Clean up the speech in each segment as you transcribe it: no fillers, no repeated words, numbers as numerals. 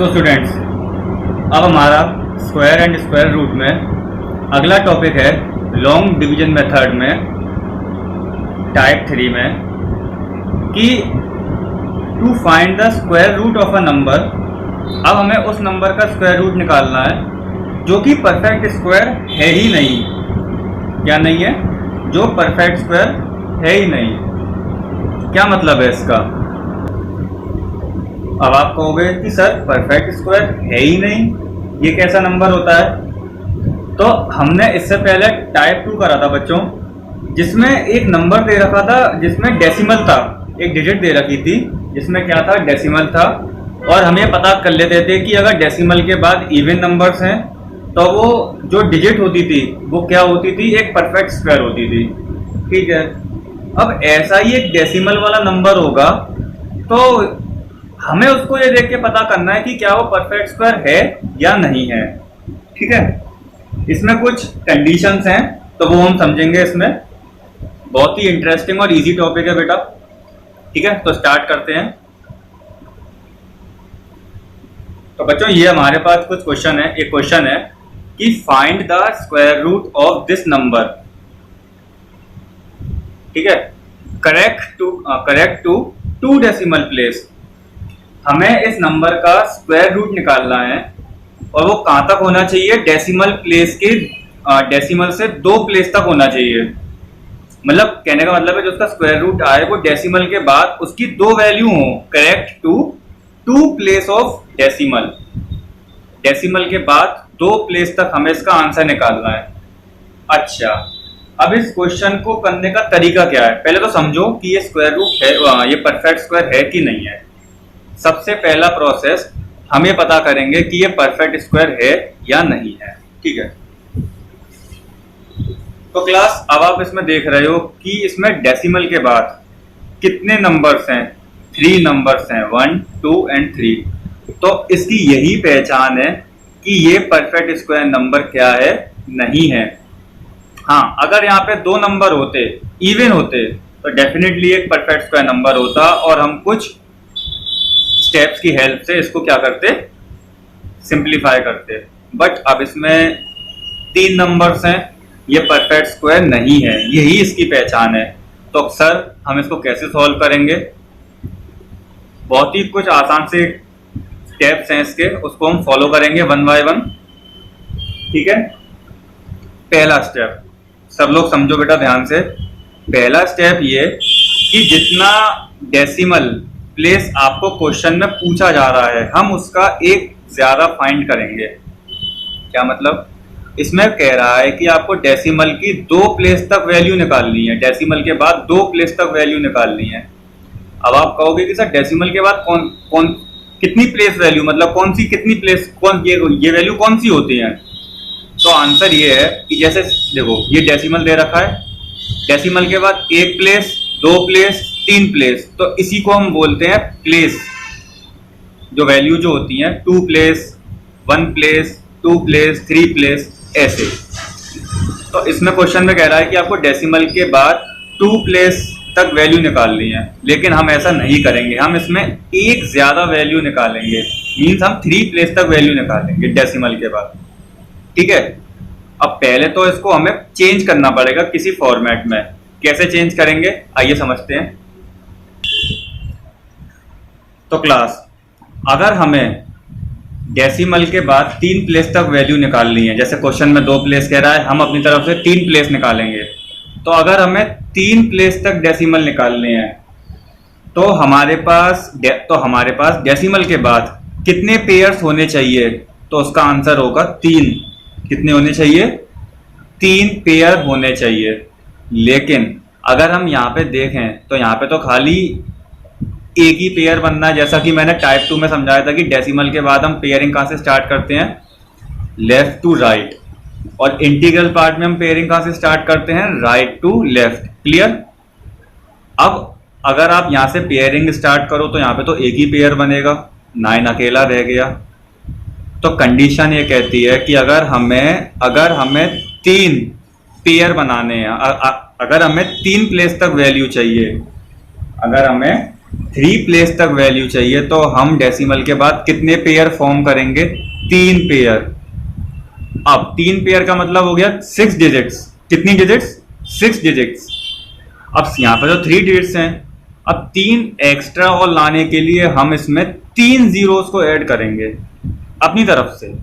तो स्टूडेंट्स, अब हमारा स्क्वायर एंड स्क्वायर रूट में अगला टॉपिक है लॉन्ग डिवीजन मेथड में टाइप 3 में कि to find the square root of a number. अब हमें उस नंबर का स्क्वायर रूट निकालना है जो कि परफेक्ट स्क्वायर है ही नहीं। क्या नहीं है? जो परफेक्ट स्क्वायर है ही नहीं। क्या मतलब है इसका? अब आप कहोगे कि सर परफेक्ट स्क्वायर है ही नहीं, ये कैसा नंबर होता है? तो हमने इससे पहले टाइप 2 करा था बच्चों, जिसमें एक नंबर दे रखा था जिसमें डेसिमल था, एक डिजिट दे रखी थी जिसमें क्या था, डेसिमल था। और हम ये पता कर लेते थे कि अगर डेसिमल के बाद इवन नंबर्स हैं तो वो जो डिजिट होती थी वो क्या होती थी, एक परफेक्ट स्क्वायर होती थी। ठीक है, अब ऐसा ही एक डेसिमल वाला नंबर होगा तो हमें उसको ये देख के पता करना है कि क्या वो परफेक्ट स्क्वायर है या नहीं है। ठीक है, इसमें कुछ कंडीशंस हैं तो वो हम समझेंगे। इसमें बहुत ही इंटरेस्टिंग और इजी टॉपिक है बेटा। ठीक है, तो स्टार्ट करते हैं। तो बच्चों, ये हमारे पास कुछ क्वेश्चन है। एक क्वेश्चन है कि find the square root of this number. ठीक है, करेक्ट टू 2 डेसिमल प्लेस। हमें इस नंबर का स्क्वायर रूट निकालना है और वो कहां तक होना चाहिए, डेसिमल प्लेस के डेसिमल से 2 प्लेस तक होना चाहिए। मतलब कहने का मतलब है जो उसका स्क्वायर रूट आए वो डेसिमल के बाद उसकी 2 वैल्यू हो correct to 2 place of decimal. Decimal के बाद 2 प्लेस तक हमें इसका आंसर निकालना है। अच्छा, अब इस क्वेश्चन को करने का तरीका क्या है? पहले तो समझो कि ये स्क्वायर रूट है, ये परफेक्ट स्क्वायर है कि नहीं है। सबसे पहला प्रोसेस हम ये पता करेंगे कि ये परफेक्ट स्क्वायर है या नहीं है। ठीक है, तो क्लास अब आप इसमें देख रहे हो कि इसमें डेसिमल के बाद कितने नंबर्स हैं? 3 नंबर्स हैं, 1, 2 एंड 3। तो इसकी यही पहचान है कि ये परफेक्ट स्क्वायर नंबर क्या है, नहीं है। हाँ, अगर यहाँ पे 2 नंबर होते, इवन होते, तो डेफिनेटली एक परफेक्ट स्क्वायर नंबर होता और हम कुछ स्टेप्स की हेल्प से इसको क्या करते, सिंप्लीफाई करते। बट अब इसमें 3 नंबर्स हैं, ये परफेक्ट स्क्वायर नहीं है, यही इसकी पहचान है। तो सर हम इसको कैसे सॉल्व करेंगे? बहुत ही कुछ आसान से स्टेप्स हैं इसके, उसको हम फॉलो करेंगे 1 बाय 1। ठीक है, पहला स्टेप सब लोग समझो बेटा ध्यान से। पहला स्टेप ये कि जितना डेसिमल प्लेस आपको क्वेश्चन में पूछा जा रहा है हम उसका एक ज्यादा फाइंड करेंगे। क्या मतलब? इसमें कह रहा है कि आपको डेसिमल की 2 प्लेस तक वैल्यू निकालनी है, डेसिमल के बाद 2 प्लेस तक वैल्यू निकालनी है। अब आप कहोगे कि सर डेसिमल के बाद कौन कितनी प्लेस वैल्यू, मतलब कौन सी कितनी प्लेस, ये वैल्यू कौन सी होती है? तो आंसर ये है कि जैसे देखो ये डेसिमल दे रखा है, डेसिमल के बाद 1 प्लेस, 2 प्लेस, 3 प्लेस, तो इसी को हम बोलते हैं प्लेस। जो वैल्यू जो होती हैं 2 प्लेस, 1 प्लेस, 2 प्लेस, 3 प्लेस, ऐसे। तो इसमें क्वेश्चन में कह रहा है कि आपको डेसिमल के बाद 2 प्लेस तक वैल्यू निकालनी है, लेकिन हम ऐसा नहीं करेंगे। हम इसमें एक ज्यादा वैल्यू निकालेंगे, मीन्स हम 3 प्लेस तक वैल्यू निकालेंगे डेसिमल के बाद। ठीक है, अब पहले तो इसको हमें चेंज करना पड़ेगा किसी फॉर्मेट में। कैसे चेंज करेंगे आइए समझते हैं। तो क्लास, अगर हमें डेसिमल के बाद 3 प्लेस तक वैल्यू निकालनी है, जैसे क्वेश्चन में 2 प्लेस कह रहा है, हम अपनी तरफ से 3 प्लेस निकालेंगे। तो अगर हमें 3 प्लेस तक डेसिमल निकालने हैं तो हमारे पास डेसिमल के बाद कितने पेयर्स होने चाहिए? तो उसका आंसर होगा 3। कितने होने चाहिए? 3 पेयर होने चाहिए। लेकिन अगर हम यहाँ पे देखें तो यहाँ पे तो खाली एक ही पेयर बनना है, जैसा कि मैंने टाइप 2 में समझाया था कि डेसिमल के बाद हम पेयरिंग कहाँ से स्टार्ट करते हैं, लेफ्ट टू राइट, और इंटीग्रल पार्ट में हम पेयरिंग कहाँ से स्टार्ट करते हैं, राइट टू लेफ्ट। क्लियर? अब अगर आप यहाँ से पेयरिंग स्टार्ट करो तो यहाँ पे तो एक ही पेयर बनेगा, 9 अकेला रह गया। तो कंडीशन ये कहती है कि अगर हमें 3 पेयर बनाने हैं, अगर हमें 3 प्लेस तक वैल्यू चाहिए, अगर हमें 3 प्लेस तक वैल्यू चाहिए तो हम डेसिमल के बाद कितने पेयर फॉर्म करेंगे? 3 पेयर। अब 3 पेयर का मतलब हो गया 6 डिजिट्स। कितनी डिजिट्स? 6 डिजिट्स। अब यहाँ पे तो 3 डिजिट्स हैं। अब 3 एक्स्ट्रा और लाने के लिए हम इसमें 3 जीरोस को ऐड करेंगे अपनी तरफ से।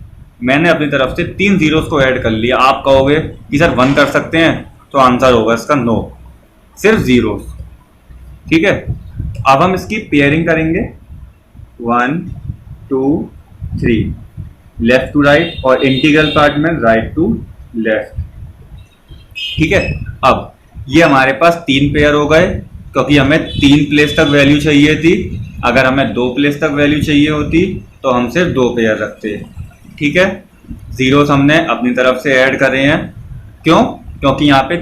मैंने अपनी तरफ से 3 जीरोस को ऐड कर लिया। आप कहोगे कि सर 1 कर सकते हैं, तो आंसर होगा इसका नो, सिर्फ जीरोस। ठीक है, अब हम इसकी पेयरिंग करेंगे 1 2 3, लेफ्ट टू राइट, और इंटीग्रल पार्ट में राइट टू लेफ्ट। ठीक है, अब ये हमारे पास 3 पेयर हो गए क्योंकि हमें 3 प्लेस तक वैल्यू चाहिए थी। अगर हमें 2 प्लेस तक वैल्यू चाहिए होती तो हम सिर्फ 2 पेयर रखते। ठीक है, जीरोस हमने अपनी तरफ से ऐड कर रहे हैं। क्यों? क्योंकि यहाँ पे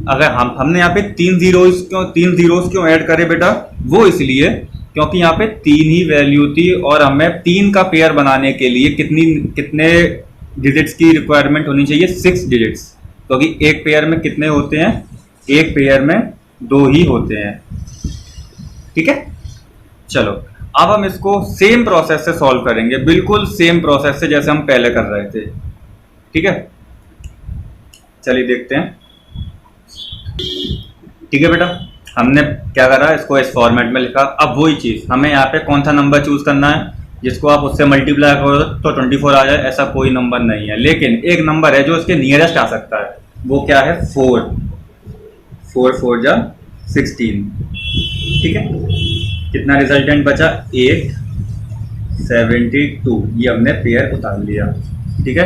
अगर हमने यहाँ पे 3 जीरोस क्यों ऐड करे बेटा? वो इसलिए क्योंकि यहाँ पे 3 ही वैल्यू थी और हमें 3 का पेयर बनाने के लिए कितने डिजिट्स की रिक्वायरमेंट होनी चाहिए? 6 डिजिट्स। क्योंकि एक पेयर में कितने होते हैं? एक पेयर में 2 ही होते हैं। ठीक है, चलो अब हम इसको सेम प्रोसेस से सॉल्व करेंगे, बिल्कुल सेम प्रोसेस से जैसे हम पहले कर रहे थे। ठीक है, चलिए देखते हैं। ठीक है बेटा, हमने क्या करा, इसको इस फॉर्मेट में लिखा। अब वही चीज हमें यहाँ पे कौन सा नंबर चूज करना है जिसको आप उससे मल्टीप्लाई करो तो 24 आ जाए, ऐसा कोई नंबर नहीं है। लेकिन एक नंबर है जो इसके नियरेस्ट आ सकता है, वो क्या है? 4। 4 4 जा 16। ठीक है, कितना रिजल्टेंट बचा? 8 72। ये हमने पेयर उतार लिया। ठीक है,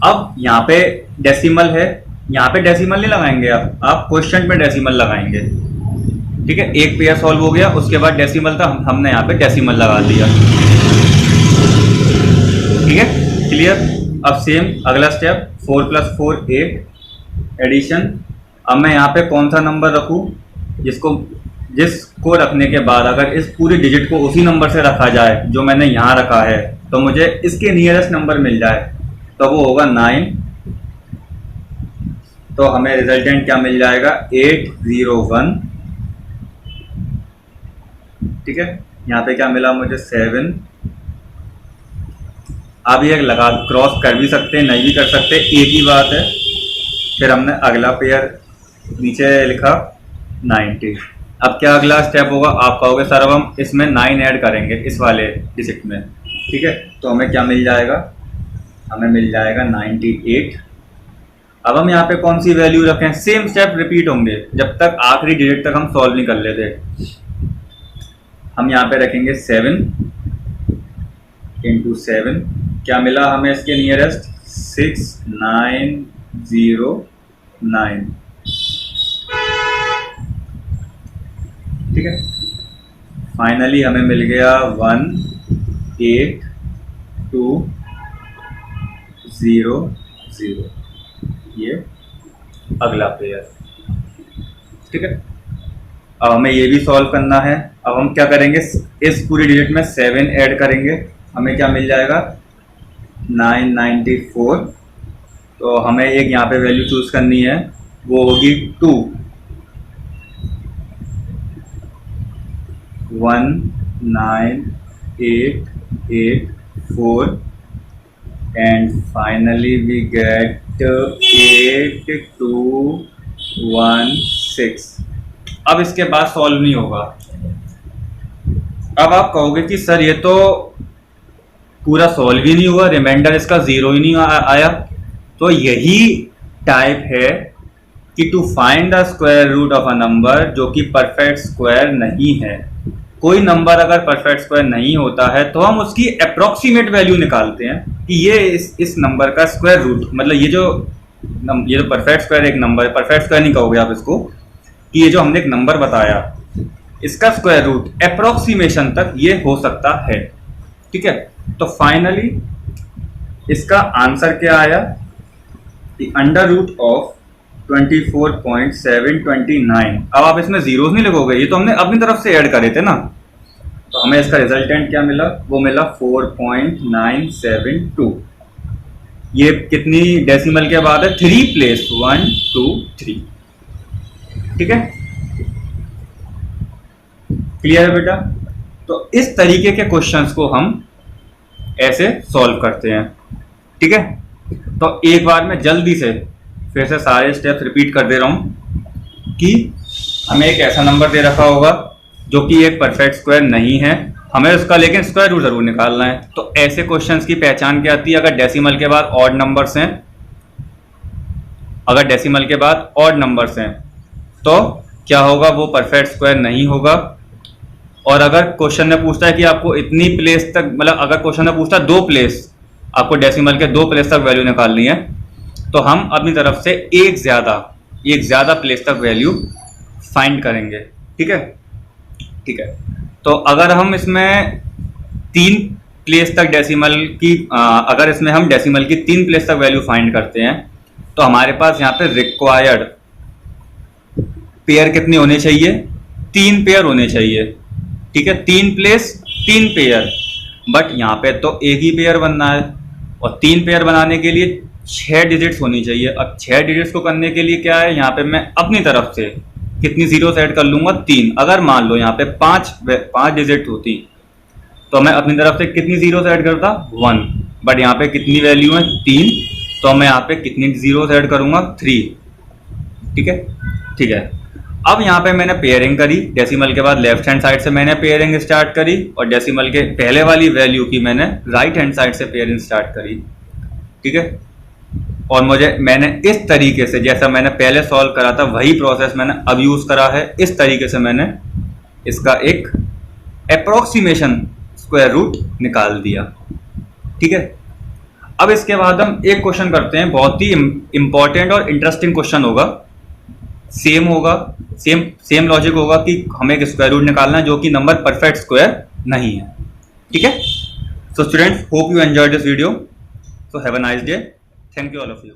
अब यहाँ पे डेसिमल है, यहाँ पे डेसिमल नहीं लगाएंगे, आप क्वेश्चन में डेसिमल लगाएंगे। ठीक है, एक पेयर सॉल्व हो गया, उसके बाद डेसिमल था, हमने यहाँ पे डेसिमल लगा दिया। ठीक है, क्लियर? अब सेम अगला स्टेप, 4 + 4 8 एडिशन। अब मैं यहाँ पे कौन सा नंबर रखूँ जिसको रखने के बाद अगर इस पूरी डिजिट को उसी नंबर से रखा जाए जो मैंने यहाँ रखा है तो मुझे इसके नियरेस्ट नंबर मिल जाए, तो वो होगा 9। तो हमें रिजल्टेंट क्या मिल जाएगा? 801। ठीक है, यहाँ पे क्या मिला मुझे? 7। आप ये लगा क्रॉस कर भी सकते हैं, नहीं भी कर सकते, एक ही बात है। फिर हमने अगला पेयर नीचे लिखा 90। अब क्या अगला स्टेप होगा? आप कहोगे सर अब हम इसमें 9 ऐड करेंगे इस वाले डिजिट में। ठीक है, तो हमें क्या मिल जाएगा? हमें मिल जाएगा 98। अब हम यहाँ पे कौन सी वैल्यू रखें? सेम स्टेप रिपीट होंगे जब तक आखिरी डिजिट तक हम सॉल्व नहीं कर लेते। हम यहाँ पे रखेंगे 7 × 7। क्या मिला हमें इसके नियरेस्ट? 6909। ठीक है, फाइनली हमें मिल गया 18200। ये अगला पेयर। ठीक है, अब हमें ये भी सॉल्व करना है। अब हम क्या करेंगे? इस पूरी डिजिट में 7 ऐड करेंगे, हमें क्या मिल जाएगा? 994। तो हमें एक यहाँ पे वैल्यू चूज करनी है, वो होगी 2। 19884 and finally we get 8216। अब इसके बाद सॉल्व नहीं होगा। अब आप कहोगे कि सर ये तो पूरा सॉल्व ही नहीं हुआ, रिमाइंडर इसका 0 ही नहीं आया। तो यही टाइप है कि to find the square root of a number जो कि परफेक्ट स्क्वायर नहीं है। कोई नंबर अगर परफेक्ट स्क्वायर नहीं होता है तो हम उसकी अप्रोक्सीमेट वैल्यू निकालते हैं कि ये इस नंबर का स्क्वायर रूट, मतलब ये जो परफेक्ट स्क्वायर एक नंबर है, परफेक्ट स्क्वायर नहीं कहोगे आप इसको, कि ये जो हमने एक नंबर बताया इसका स्क्वायर रूट अप्रोक्सीमेशन तक ये हो सकता है। ठीक है, तो फाइनली इसका आंसर क्या आया? Under root of 24.729। अब आप इसमें जीरोस नहीं लगोगे, ये तो हमने अपनी तरफ से ऐड करे थे ना। तो हमें इसका रिजल्टेंट क्या मिला? वो मिला 4.972। ये कितनी डेसिमल के बाद है? 3 प्लेस 1 2 3। ठीक है, क्लियर है बेटा? तो इस तरीके के क्वेश्चंस को हम ऐसे सॉल्व करते हैं। ठीक है, तो एक बार मैं जल्दी से फिर से सारे स्टेप्स रिपीट कर दे रहा हूं कि हमें एक ऐसा नंबर दे रखा होगा जो कि एक परफेक्ट स्क्वायर नहीं है, हमें उसका लेकिन स्क्वायर रूट जरूर निकालना है। तो ऐसे क्वेश्चंस की पहचान क्या आती है? अगर डेसिमल के बाद ऑड नंबर्स हैं, अगर डेसिमल के बाद ऑड नंबर्स हैं तो क्या होगा? वो परफेक्ट स्क्वायर नहीं होगा। और अगर क्वेश्चन में पूछता है कि आपको इतनी प्लेस तक, मतलब अगर क्वेश्चन में पूछता है 2 प्लेस, आपको डेसिमल के 2 प्लेस तक वैल्यू निकालनी है, तो हम अपनी तरफ से एक ज्यादा प्लेस तक वैल्यू फाइंड करेंगे। ठीक है, ठीक है। तो अगर हम इसमें 3 प्लेस तक डेसिमल की अगर इसमें हम डेसिमल की 3 प्लेस तक वैल्यू फाइंड करते हैं तो हमारे पास यहाँ पे रिक्वायर्ड पेयर कितने होने चाहिए? 3 पेयर होने चाहिए। ठीक है, 3 प्लेस 3 पेयर, बट यहाँ पे तो एक ही पेयर बनना है और 3 पेयर बनाने के लिए 6 डिजिट्स होनी चाहिए। अब 6 डिजिट्स को करने के लिए क्या है, यहाँ पे मैं अपनी तरफ से कितनी जीरो ऐड कर लूंगा? 3। अगर मान लो यहाँ पे 5 डिजिट होती तो मैं अपनी तरफ से कितनी जीरो ऐड करता? 1। बट यहाँ पे कितनी वैल्यू है? 3, तो मैं यहाँ पे कितनी जीरो ऐड करूंगा? 3। ठीक है, ठीक है। अब यहाँ पे मैंने पेयरिंग करी, डेसिमल के बाद लेफ्ट हैंड साइड से मैंने पेयरिंग स्टार्ट करी और डेसिमल के पहले वाली वैल्यू की मैंने राइट हैंड साइड से पेयरिंग स्टार्ट करी। ठीक है, और मैंने इस तरीके से, जैसा मैंने पहले सॉल्व करा था वही प्रोसेस मैंने अब यूज करा है। इस तरीके से मैंने इसका एक अप्रोक्सीमेशन स्क्वायर रूट निकाल दिया। ठीक है, अब इसके बाद हम एक क्वेश्चन करते हैं, बहुत ही इंपॉर्टेंट और इंटरेस्टिंग क्वेश्चन होगा। सेम लॉजिक होगा कि हमें एक स्क्वायर रूट निकालना है जो कि नंबर परफेक्ट स्क्वायर नहीं है। ठीक है, so students, hope you enjoyed this video, so have a nice day, thank you all of you.